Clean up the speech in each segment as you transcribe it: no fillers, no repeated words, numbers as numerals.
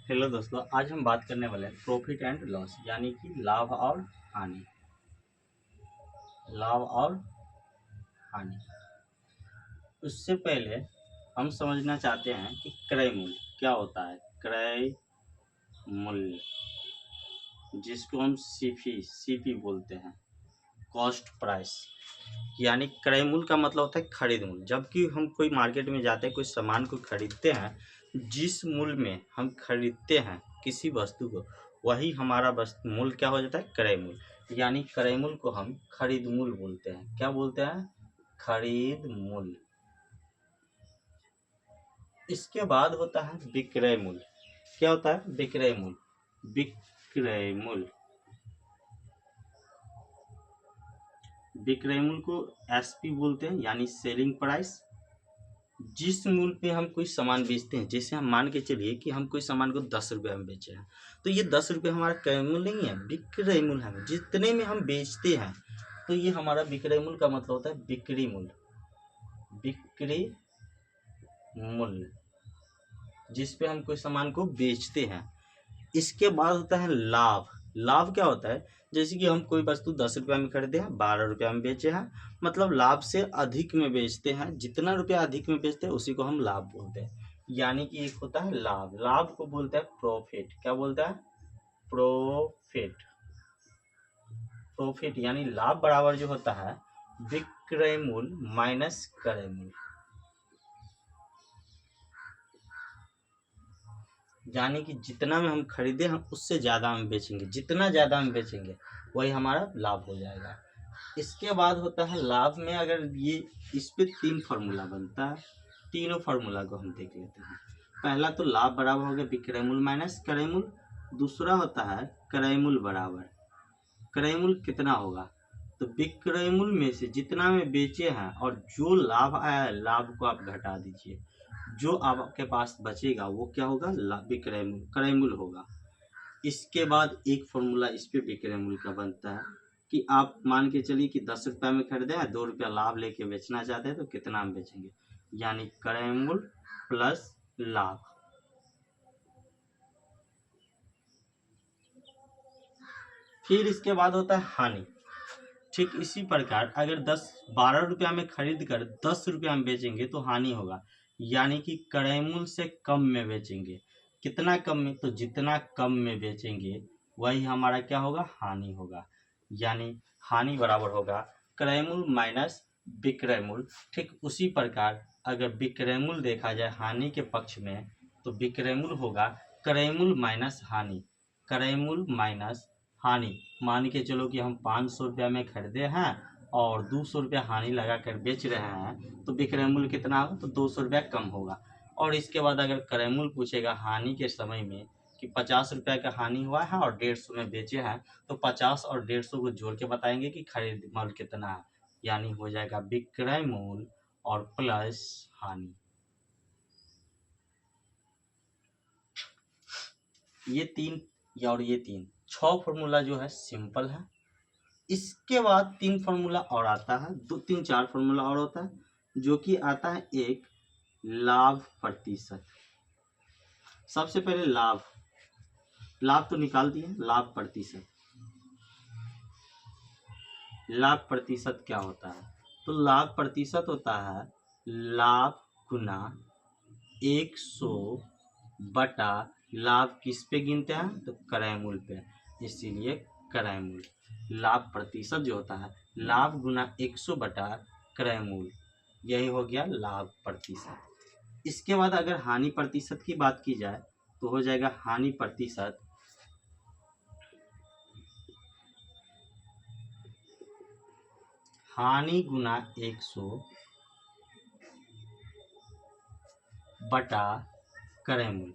Hello दोस्तों, आज हम बात करने वाले हैं प्रॉफिट एंड लॉस यानी कि लाभ और हानि। लाभ और हानि। उससे पहले हम समझना चाहते हैं कि क्रय मूल्य क्या होता है। क्रय मूल्य, जिसको हम सीपी बोलते हैं, कॉस्ट प्राइस। यानी क्रय मूल्य का मतलब होता है खरीद मूल्य। जबकि हम कोई मार्केट में जाते हैं, कोई सामान को खरीदते हैं, जिस मूल्य में हम खरीदते हैं किसी वस्तु को, वही हमारा वस्तु मूल्य क्या हो जाता है, क्रय मूल्य। यानी क्रय मूल्य को हम खरीद मूल्य बोलते हैं। क्या बोलते हैं, खरीद मूल्य। इसके बाद होता है विक्रय मूल्य। क्या होता है, विक्रय मूल्य। विक्रय मूल्य, विक्रय मूल्य को एसपी बोलते हैं, यानी सेलिंग प्राइस। जिस मूल्य पे हम कोई सामान बेचते हैं, जैसे हम मान के चलिए कि हम कोई सामान को 10 रुपये में बेचे हैं, तो ये 10 रुपये हमारा क्रय मूल्य नहीं है, विक्रय मूल्य है। जितने में हम बेचते हैं, तो ये हमारा विक्रय मूल्य का मतलब होता है बिक्री मूल्य। बिक्री मूल्य, जिस पे हम कोई सामान को बेचते हैं। इसके बाद होता है लाभ। लाभ क्या होता है, जैसे कि हम कोई वस्तु 10 रुपये में खरीदे हैं, 12 रुपये में बेचे हैं, मतलब लाभ से अधिक में बेचते हैं। जितना रुपया अधिक में बेचते हैं उसी को हम लाभ बोलते हैं। यानी कि एक होता है लाभ। लाभ को बोलते हैं प्रॉफिट। क्या बोलता है, प्रॉफिट। प्रॉफिट यानी लाभ बराबर जो होता है विक्रय मूल्य माइनस क्रय मूल्य। यानी कि जितना में हम खरीदे हम उससे ज़्यादा हम बेचेंगे, जितना ज़्यादा हम बेचेंगे वही हमारा लाभ हो जाएगा। इसके बाद होता है लाभ में, अगर ये इस पे 3 फार्मूला बनता है। तीनों फार्मूला को हम देख लेते हैं। पहला तो लाभ बराबर हो गया विक्रय मूल्य माइनस क्रय मूल्य। दूसरा होता है क्रय मूल्य बराबर, क्रय मूल्य कितना होगा, तो विक्रय मूल्य में से जितना में बेचे हैं और जो लाभ आया है, लाभ को आप घटा दीजिए, जो आपके पास बचेगा वो क्या होगा, विक्रय मूल्य, क्रय मूल्य होगा। इसके बाद एक फॉर्मूला इस पे विक्रय मूल्य का बनता है कि आप मान के चलिए कि 10 रुपये में खरीदे हैं, 2 रुपया लाभ लेके बेचना चाहते हैं, तो कितना में बेचेंगे, यानी क्रय मूल्य प्लस लाभ। फिर इसके बाद होता है हानि। ठीक इसी प्रकार अगर 12 रुपया में खरीद कर 10 रुपया में बेचेंगे तो हानि होगा। यानी कि क्रय मूल्य से कम में बेचेंगे। कितना कम में, तो जितना कम में बेचेंगे वही हमारा क्या होगा, हानि होगा। यानी हानि बराबर होगा क्रय मूल्य माइनस विक्रय मूल्य। ठीक उसी प्रकार अगर विक्रय मूल्य देखा जाए हानि के पक्ष में, तो विक्रय मूल्य होगा क्रय मूल्य माइनस हानि। क्रय मूल्य माइनस हानि। मान के चलो कि हम 500 रुपया में खरीदे हैं और 200 रुपया हानि लगा कर बेच रहे हैं, तो विक्रय मूल्य कितना होगा, तो 200 रुपया कम होगा। और इसके बाद अगर क्रय मूल्य पूछेगा हानि के समय में कि 50 रुपया का हानि हुआ है और 150 में बेचे हैं, तो 50 और 150 को जोड़ के बताएंगे कि खरीद मूल्य कितना है। यानी हो जाएगा विक्रय मूल्य और प्लस हानि। ये तीन और ये तीन, 6 फॉर्मूला जो है सिंपल है। इसके बाद 3 फार्मूला और आता है, 2 3 4 फार्मूला और होता है, जो कि आता है एक लाभ प्रतिशत। सबसे पहले लाभ, लाभ तो निकाल दिए, लाभ प्रतिशत। लाभ प्रतिशत क्या होता है, तो लाभ प्रतिशत होता है लाभ गुना 100 बटा लाभ किस पे गिनते हैं, तो क्रय मूल्य पे, इसीलिए क्रय मूल्य। लाभ प्रतिशत जो होता है लाभ गुना 100 बटा क्रय मूल्य, यही हो गया लाभ प्रतिशत। इसके बाद अगर हानि प्रतिशत की बात की जाए तो हो जाएगा हानि प्रतिशत हानि गुना 100 बटा क्रय मूल्य,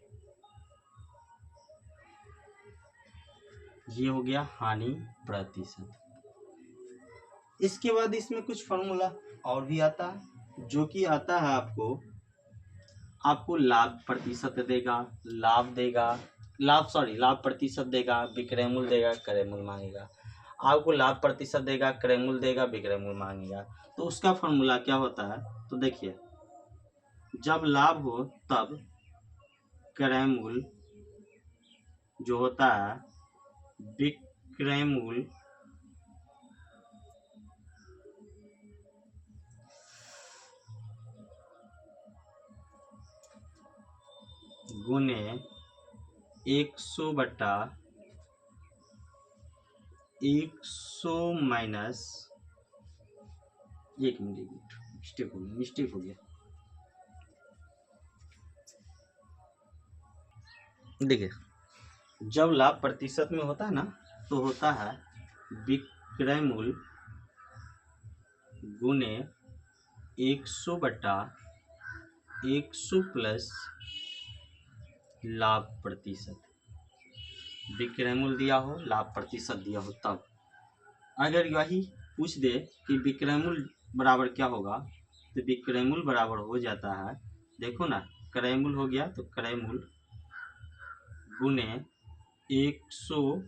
ये हो गया हानि प्रतिशत। इसके बाद इसमें कुछ फार्मूला और भी आता है, जो कि आता है आपको लाभ प्रतिशत देगा, लाभ देगा, लाभ प्रतिशत देगा, विक्रय मूल्य देगा, क्रय मूल्य मांगेगा। आपको लाभ प्रतिशत देगा, क्रय मूल्य देगा, विक्रय मूल्य मांगेगा। तो उसका फॉर्मूला क्या होता है, तो देखिए, जब लाभ हो तब क्रय मूल्य जो होता है विक्रय मूल्य गुने 100/100 माइनस, एक मिनट मिस्टेक हो गया। देखिए, जब लाभ प्रतिशत में होता है ना, तो होता है विक्रय मूल्य गुने 100/100 प्लस लाभ प्रतिशत। विक्रय मूल्य दिया हो, लाभ प्रतिशत दिया हो, तब अगर यही पूछ दे कि विक्रय मूल्य बराबर क्या होगा, तो विक्रय मूल्य बराबर हो जाता है, देखो ना, क्रय मूल्य हो गया तो क्रय मूल्य गुने 100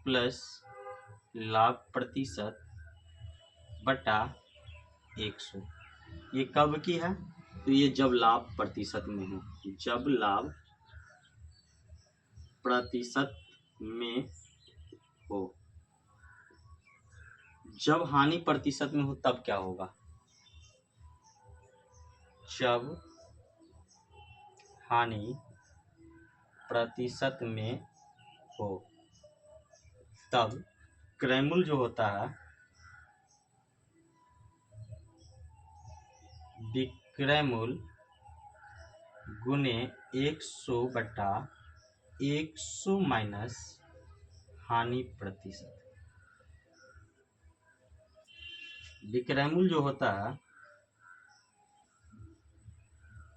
प्लस लाभ प्रतिशत बटा 100। ये कब की है, तो ये जब लाभ प्रतिशत में हो, जब लाभ प्रतिशत में हो। जब हानि प्रतिशत में हो तब क्या होगा, जब हानि प्रतिशत में हो तब क्रय मूल्य जो होता है विक्रय मूल्य गुने 100/100 माइनस हानि प्रतिशत। विक्रय मूल्य जो होता है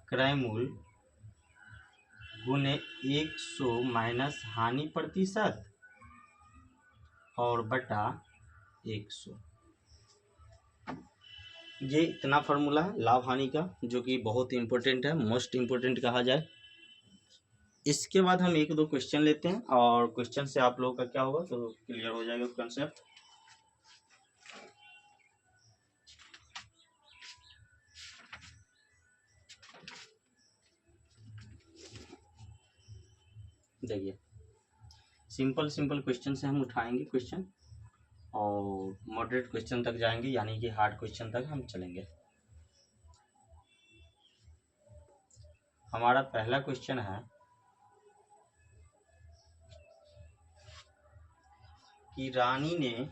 क्रय मूल्य गुने 100 माइनस हानि प्रतिशत और बटा 100। ये इतना फार्मूला है लाभ हानि का, जो कि बहुत इंपॉर्टेंट है, मोस्ट इंपॉर्टेंट कहा जाए। इसके बाद हम एक दो क्वेश्चन लेते हैं, और क्वेश्चन से आप लोगों का क्या होगा तो क्लियर हो जाएगा कंसेप्ट। देखिए, सिंपल क्वेश्चन से हम उठाएंगे क्वेश्चन, और मॉडरेट क्वेश्चन तक जाएंगे, यानी कि हार्ड क्वेश्चन तक हम चलेंगे। हमारा पहला क्वेश्चन है कि रानी ने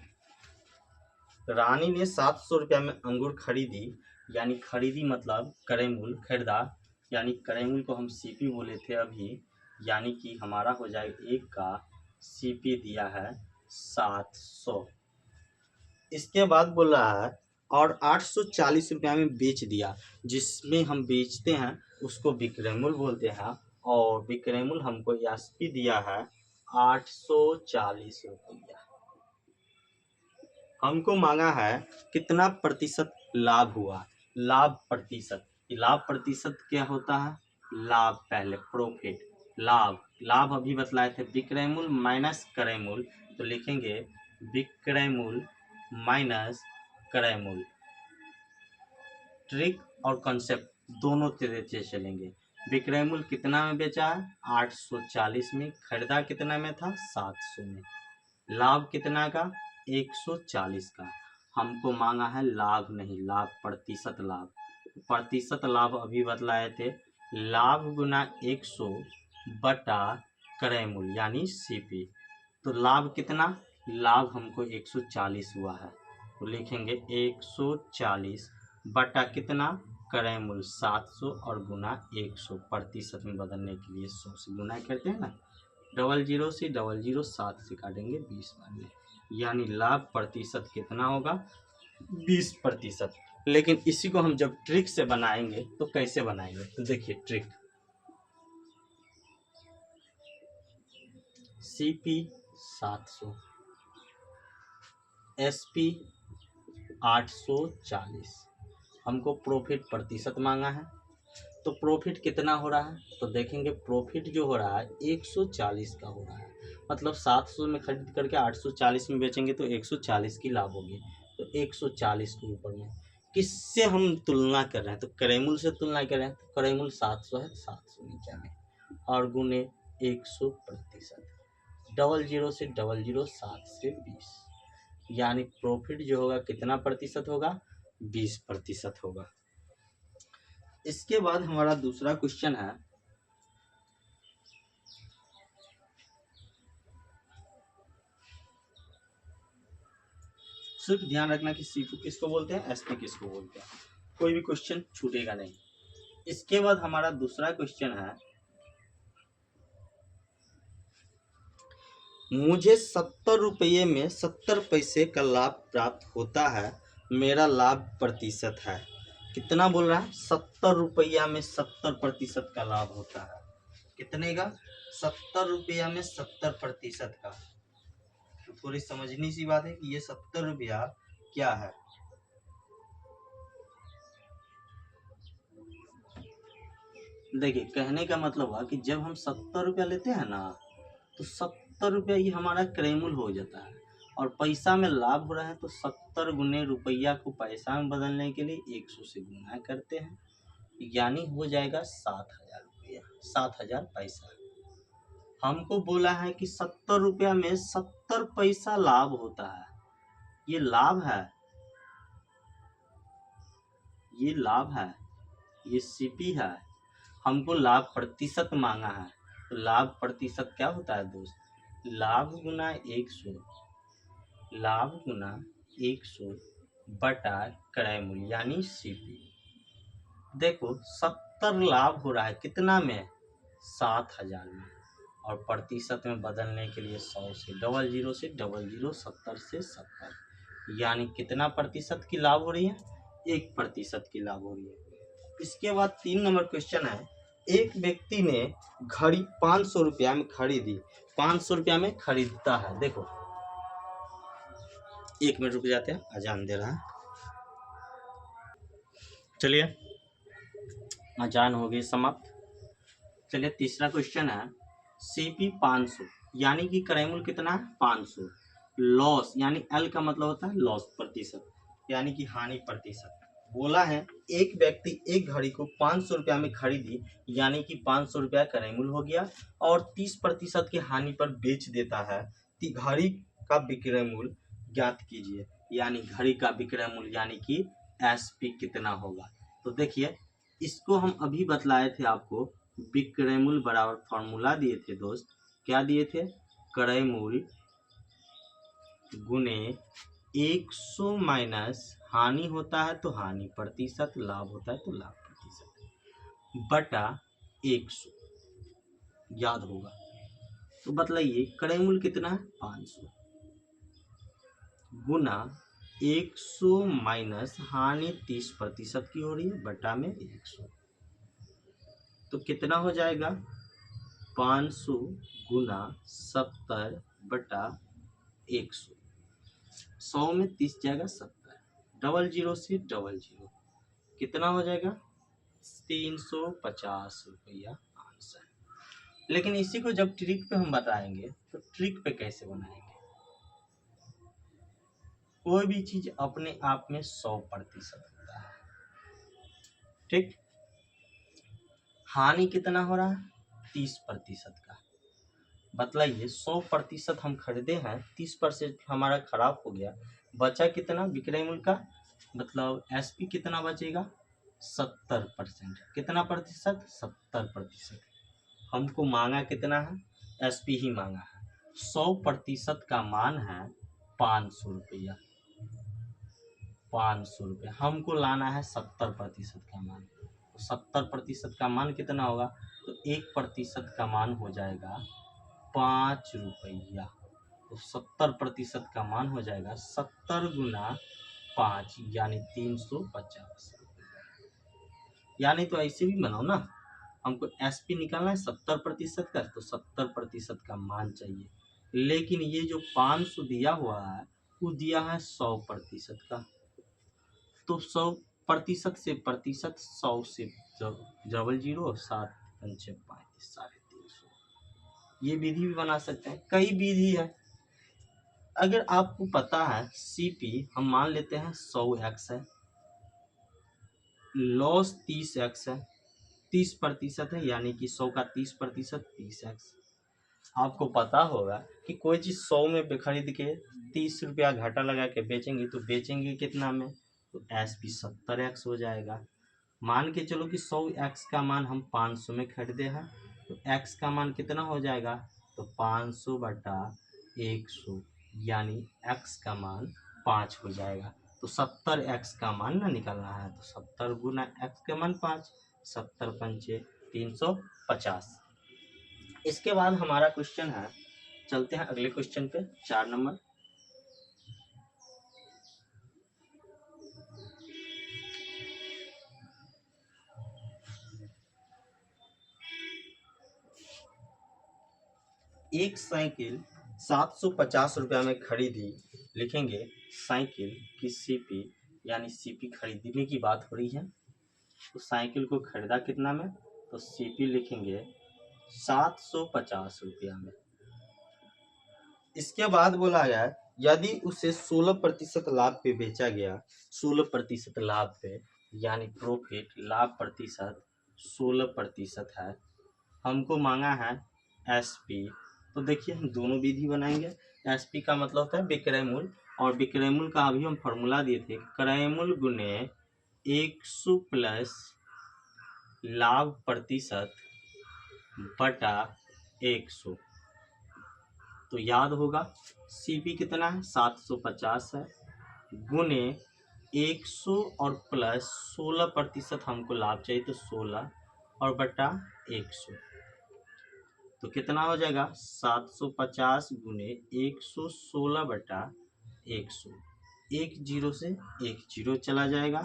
700 रुपया में अंगूर खरीदी, यानी खरीदी मतलब क्रय मूल्य, खरीदा यानी क्रय मूल्य को हम सीपी बोले थे अभी, यानी कि हमारा हो जाएगा एक का सीपी दिया है 700। इसके बाद बोल रहा है और 840 रुपया में बेच दिया, जिसमें हम बेचते हैं उसको विक्रय मूल्य बोलते हैं, और विक्रय मूल्य हमको एसपी दिया है 840 रुपया। हमको मांगा है कितना प्रतिशत लाभ हुआ, लाभ प्रतिशत। लाभ प्रतिशत क्या होता है, लाभ पहले प्रॉफिट, लाभ अभी बतलाए थे विक्रय मूल्य माइनस क्रय मूल्य, तो लिखेंगे विक्रय मूल्य माइनस क्रय मूल्य। ट्रिक और कॉन्सेप्ट दोनों तरीके से चलेंगे। विक्रय मूल्य कितना में बेचा है, 840 में, खरीदा कितना में था, 700 में, लाभ कितना का, 140 का। हमको मांगा है लाभ नहीं, लाभ प्रतिशत लाभ। प्रतिशत लाभ अभी बतलाए थे, लाभ गुना 100 बटा क्रय मूल्य यानी सीपी। तो लाभ कितना, लाभ हमको 140 हुआ है, तो लिखेंगे 140 बटा कितना, क्रय मूल्य 700 और गुना 100। प्रतिशत में बदलने के लिए 100 से गुना करते हैं ना, 00 से 00 7 से काटेंगे 20 में, यानी लाभ प्रतिशत कितना होगा, 20%। लेकिन इसी को हम जब ट्रिक से बनाएंगे तो कैसे बनाएंगे, तो देखिए ट्रिक, सीपी 700, एसपी 840, हमको प्रॉफिट प्रतिशत मांगा है, तो प्रॉफिट कितना हो रहा है, तो देखेंगे प्रॉफिट जो हो रहा है 140 का हो रहा है, मतलब 700 में खरीद करके 840 में बेचेंगे तो 140 की लाभ होगी, तो 140 के ऊपर में किससे हम तुलना कर रहे हैं, तो क्रय मूल्य से तुलना कर रहे हैं, तो क्रय मूल्य 700 है, 700 नीचे में, और गुने 100%। 00 से 00 7 से 20, यानी प्रॉफिट जो होगा कितना प्रतिशत होगा, 20% होगा। इसके बाद हमारा दूसरा क्वेश्चन है, सिर्फ ध्यान रखना कि सीपी किसको बोलते हैं, एसपी किसको बोलते हैं, कोई भी क्वेश्चन छूटेगा नहीं। इसके बाद हमारा दूसरा क्वेश्चन है, मुझे 70 रुपये में 70 पैसे का लाभ प्राप्त होता है, मेरा लाभ प्रतिशत है। कितना बोल रहा है, 70 रुपया में 70% का लाभ होता है। कितने का, 70 रुपया में 70% का। तो थोड़ी समझनी सी बात है कि ये 70 रुपया क्या है। देखिए, कहने का मतलब हुआ कि जब हम 70 रुपया लेते हैं ना, तो 70 रुपया ये हमारा क्रैमुल हो जाता है, और पैसा में लाभ हो रहा है, तो 70 गुने रुपया को पैसा में बदलने के लिए 100 से गुना करते हैं, यानी हो जाएगा 7,000 रुपया, 7,000 पैसा। हमको बोला है कि 70 रुपया में 70 पैसा लाभ होता है, ये लाभ है, ये लाभ है, ये सीपी है। हमको लाभ प्रतिशत मांगा है, तो लाभ प्रतिशत क्या होता है दोस्त, लाभ गुना 100, लाभ गुना 100 बटा क्रय मूल्य यानी सीपी। देखो 70 लाभ हो रहा है कितना में, 7,000 में, और प्रतिशत में बदलने के लिए 100 से 00 से 00 70 से 70, यानी कितना प्रतिशत की लाभ हो रही है, 1% की लाभ हो रही है। इसके बाद 3 नंबर क्वेश्चन है, एक व्यक्ति ने घड़ी 500 रुपया में खरीदी, 500 रुपया में खरीदता है। देखो 1 मिनट रुक जाते हैं, अजान दे रहा है। चलिए, अजान हो गई समाप्त। चलिए, तीसरा क्वेश्चन है, सीपी 500 यानी कि क्रय मूल्य कितना है, 500। लॉस यानी एल का मतलब होता है लॉस प्रतिशत, यानी कि हानि प्रतिशत। बोला है एक व्यक्ति एक घड़ी को 500 रुपया में खरीदी, यानी कि 500 रुपया क्रय मूल्य हो गया, और 30% की हानि पर बेच देता है, तो घड़ी का विक्रय मूल्य ज्ञात कीजिए, यानी घड़ी का विक्रय मूल्य यानी कि एसपी कितना होगा। तो देखिए, इसको हम अभी बतलाए थे आपको, विक्रय मूल्य बराबर फॉर्मूला दिए थे दोस्त, क्या दिए थे, क्रय मूल्य गुने 100 माइनस हानि होता है तो हानि प्रतिशत, लाभ होता है तो लाभ प्रतिशत, बटा 100, याद होगा। तो बतलाइए क्रय मूल्य कितना है, 500 गुना 100 माइनस हानि 30% की हो रही है, बटा में 100, तो कितना हो जाएगा, 500 गुना 70 बटा 100, 100 में 30 जाएगा 70, 00 से 00 कितना हो जाएगा, 350 रुपया आंसर। लेकिन इसी को जब ट्रिक पे हम बताएंगे तो ट्रिक पे कैसे बनाएंगे, कोई भी चीज अपने आप में 100% होता है, ठीक। हानि कितना हो रहा है, 30% का। बतलाइए 100% हम खरीदे हैं, 30% हमारा खराब हो गया, बचा कितना विक्रय मूल्य का, मतलब एसपी कितना बचेगा, 70%। कितना प्रतिशत, 70%। हमको मांगा कितना है, एसपी ही मांगा है, 100% का मान है 500 रुपया, 500 रुपया। हमको लाना है 70% का मान, तो 70% का मान कितना होगा, तो 1% का मान हो जाएगा 5 रुपया, तो 70% का मान हो जाएगा 70 गुना 5 यानी 350 रुपया। यानी तो ऐसे भी बनाओ ना, हमको एसपी निकालना है 70% का, तो 70% का मान चाहिए, लेकिन ये जो 500 दिया हुआ है वो दिया है 100% का, तो 100% से प्रतिशत 100 से 00 7 5 35 350, ये विधि भी बना सकते हैं, कई विधि है। अगर आपको पता है सीपी हम मान लेते हैं 100x है, लॉस 30x है, 30% है, यानी कि 100 का 30% 30x, आपको पता होगा कि कोई चीज़ 100 में खरीद के 30 रुपया घाटा लगा के बेचेंगे तो बेचेंगे कितना में, तो एस पी 70x हो जाएगा। मान के चलो कि 100x का मान हम 500 में खरीदे हैं, तो x का मान कितना हो जाएगा, तो 500 बटा 100, यानी x का मान 5 हो जाएगा। तो 70x का मान ना निकालना है, तो 70 गुना x का मान 5, 70 पंचे 350। इसके बाद हमारा क्वेश्चन है, चलते हैं अगले क्वेश्चन पे, 4 नंबर। एक साइकिल 750 रुपया में खरीदी, लिखेंगे साइकिल की सीपी, यानी सीपी खरीदने की बात हो रही है, तो साइकिल को खरीदा कितना में, तो सीपी लिखेंगे 750 रुपया में। इसके बाद बोला गया यदि उसे 16% लाभ पे बेचा गया, 16% लाभ पे, यानी प्रॉफिट, लाभ प्रतिशत 16% है, हमको मांगा है एसपी। तो देखिए हम दोनों विधि बनाएंगे। एसपी का मतलब होता है विक्रय मूल्य, और विक्रय मूल्य का अभी हम फॉर्मूला दिए थे, क्रय मूल्य गुने 100 प्लस लाभ प्रतिशत बटा 100। तो याद होगा सीपी कितना है, 750 है, गुने 100 और प्लस 16% हमको लाभ चाहिए, तो 16 और बटा 100, तो कितना हो जाएगा 750 गुने 100, 16 बटा 100। एक जीरो से एक जीरो चला जाएगा,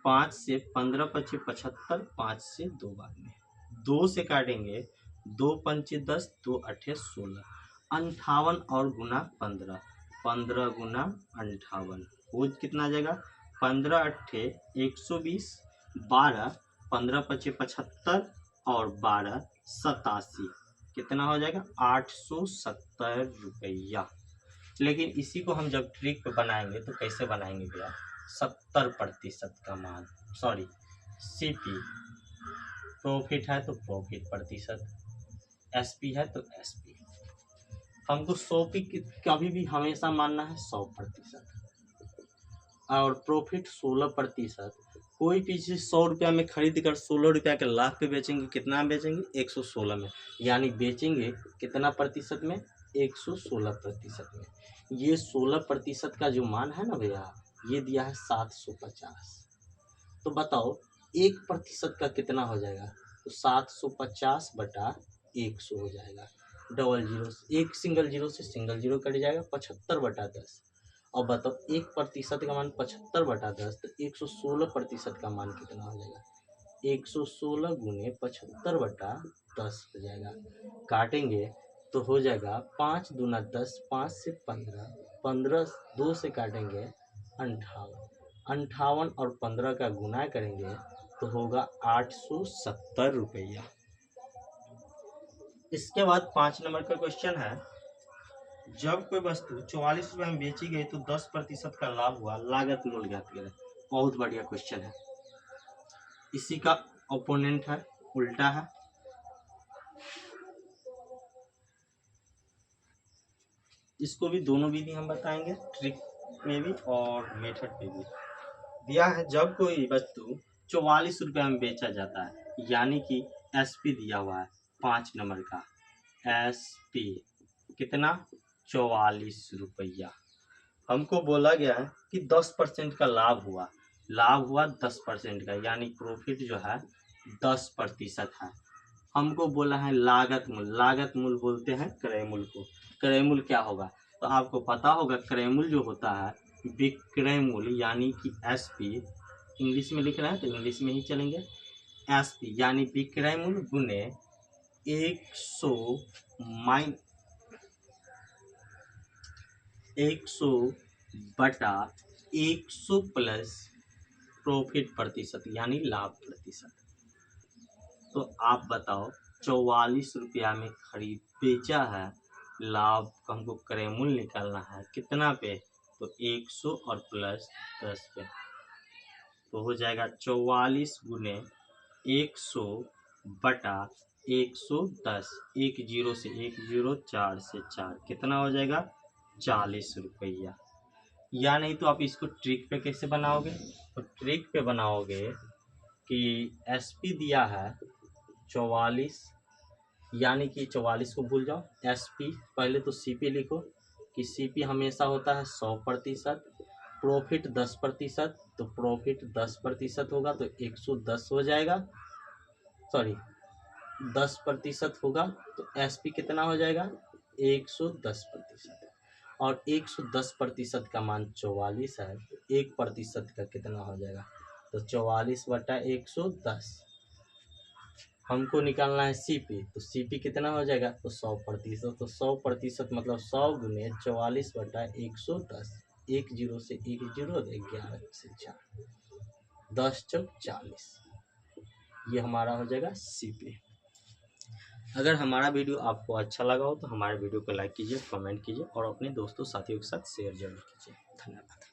5 से 15 पचे 75, 5 से 2 बार में 2 से काटेंगे, 2 पंचे 10, 2 अठे 16, 58 और गुना 15, 15 गुना 58 हो कितना आ जाएगा, 15 अट्ठे 120, 12 15 पचे 75 और 12 87, कितना हो जाएगा 870 रुपया। लेकिन इसी को हम जब ट्रिक पे बनाएंगे तो कैसे बनाएंगे भैया, 70% का मान, सॉरी सीपी, प्रॉफिट है तो प्रॉफिट प्रतिशत, एसपी है तो एसपी, हमको 100 पी कभी भी हमेशा मानना है 100%, और प्रॉफिट 16%। कोई भी चीज़ 100 रुपया में खरीद कर 16 रुपया के लाभ पे बेचेंगे, कितना बेचेंगे 116 में, यानी बेचेंगे कितना प्रतिशत में, 116% में। ये 16% का जो मान है ना भैया, ये दिया है 750। तो बताओ 1% का कितना हो जाएगा, तो 750 बटा 100 हो जाएगा, डबल जीरो, एक सिंगल जीरो से सिंगल जीरो कट जाएगा, 75 बटा 10। और बताओ 1% का मान 75 बटा 10, तो 116% का मान कितना हो जाएगा, 116 गुने 75 बटा 10 हो जाएगा। काटेंगे तो हो जाएगा 5 दूना 10, 5 से 15, 15 2 से काटेंगे 58, 58 और 15 का गुना करेंगे तो होगा 870 रुपया। इसके बाद 5 नंबर का क्वेश्चन है, जब कोई वस्तु 44 रुपये में बेची गई तो 10% का लाभ हुआ, लागत मूल्य ज्ञात करें। बहुत बढ़िया क्वेश्चन है, इसी का ओपोनेंट है, उल्टा है। इसको भी दोनों विधि हम बताएंगे, ट्रिक में भी और मेथड पे भी। दिया है जब कोई वस्तु 44 रुपये में बेचा जाता है, यानी कि एसपी दिया हुआ है 5 नंबर का, एसपी कितना 44 रुपया। हमको बोला गया है कि 10% का लाभ हुआ, लाभ हुआ 10% का, यानी प्रॉफिट जो है 10% है। हमको बोला है लागत मूल्य, लागत मूल्य बोलते हैं क्रय मूल्य को। क्रय मूल्य क्या होगा, तो आपको पता होगा क्रय मूल्य जो होता है विक्रय मूल्य, यानी कि एसपी, इंग्लिश में लिख रहा है तो इंग्लिश में ही चलेंगे, एसपी यानी विक्रय मूल्य गुने 100 बटा 100 प्लस प्रॉफिट प्रतिशत, यानी लाभ प्रतिशत। तो आप बताओ 44 रुपया में खरीद बेचा है, लाभ हमको क्रय मूल्य निकालना है कितना पे, तो 100 और प्लस 10 पे, तो हो जाएगा 44 गुने 100 बटा 110, 10 से 10, 4 से 4 कितना हो जाएगा 40 रुपया। या नहीं तो आप इसको ट्रिक पे कैसे बनाओगे, तो ट्रिक पे बनाओगे कि एसपी दिया है 44, यानी कि 44 को भूल जाओ, एसपी पहले तो सीपी लिखो कि सीपी हमेशा होता है 100%, प्रॉफिट 10%, तो प्रॉफिट 10% होगा तो 110 हो जाएगा, सॉरी 10% होगा तो एसपी कितना हो जाएगा 110%, और 110% का मान 44 है, तो 1% का कितना हो जाएगा, तो 44/110। हमको निकालना है सीपी, तो सीपी कितना हो जाएगा, तो 100%, तो 100% मतलब 100 गुने 44/110, 10 से 10, 11 से 4, 10 चौक 40, ये हमारा हो जाएगा सीपी। अगर हमारा वीडियो आपको अच्छा लगा हो तो हमारे वीडियो को लाइक कीजिए, कमेंट कीजिए और अपने दोस्तों साथियों के साथ शेयर जरूर कीजिए। धन्यवाद।